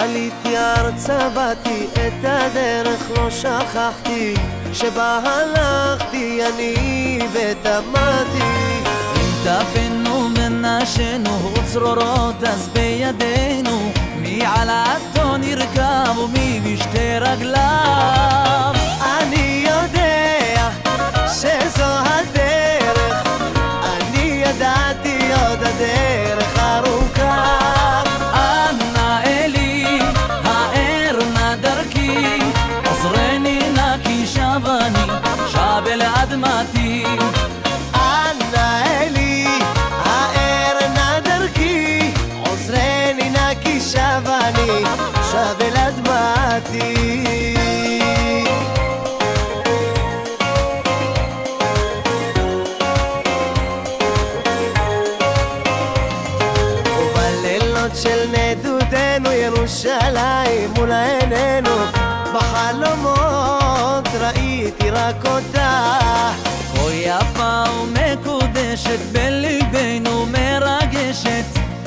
עליתי ארצה באתי, את הדרך לא שכחתי, שבה הלכתי אני ותמדתי. אם טפנו ונשנו צרורות אז בידינו, מי על האתון ירכב ומי בשתי רגליו. אני יודע שזו הדרך, אני ידעתי עוד הדרך ארוכה. אנא אלי האר נא דרכי, עזרני נא כי שב אני, שב אל אדמתי. אנא אלי האר נא דרכי, עזרני נא כי שב אני, שב אל אדמתי. של נדודנו ירושלים מול עינינו, בחלומות ראיתי רק אותה. כה יפה ומקודשת בליבנו מרגשת,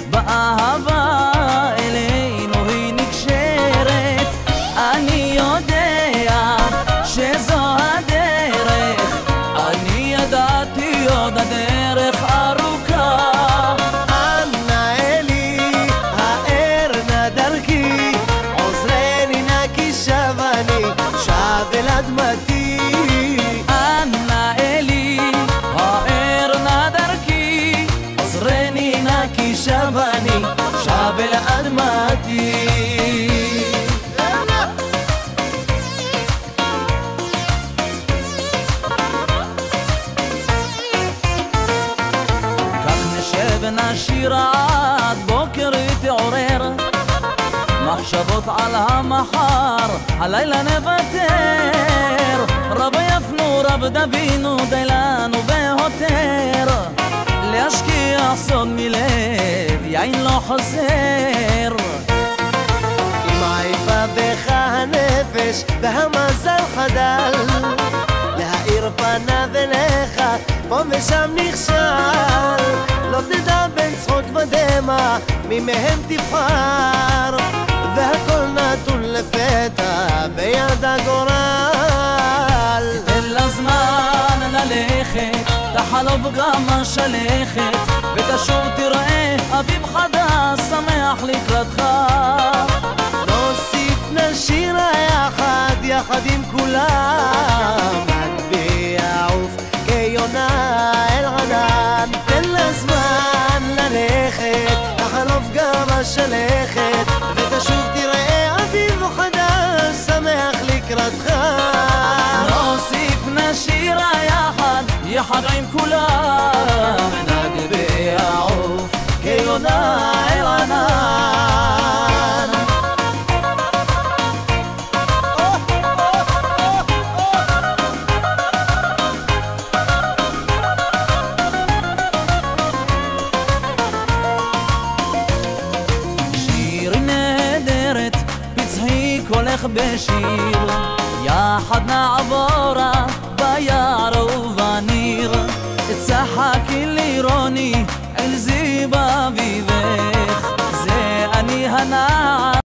באהבה אלינו היא נקשרת. אני יודע שזו הדרך, אני ידעתי עוד הדרך ארוכה. אל אדמתי. אנא אלי האר נא דרכי, עזרני נא כי שב אני, שב אל אדמתי. כך נשב ונשיר עד בוקר תעורר, מחשבות על המחר, הלילה נוותר. רב יפנו רב דבינו די לנו בהותר, להשקיע סוד מלב יין לא חסר. אם עייפה בך הנפש והמזל חדל, להאיר פניו אליך פה ושם נכשל. לא תדע בין צחוק ודמע מי מהם תבחר, והכל נתון לפתע ביד הגורל. תן לה זמן ללכת, תחלוף גם השלכת, ותשוב תראה אביב חדש שמח לקראתך. נוסיף נשיר יחד, יחד עם כולם, נטביע עוף כיונה אל ענן. תן לה זמן ללכת, תחלוף גם השלכת, ותשוב תראה אביב חדש שמח לקראתך. נוסיף נשיר יחד, יחד עם כולם, נטביע עוף כיונה אל ענן. קולך בשיר, יחד נעבורה ביער ובניר, צחקי לירוני אל זיו אביב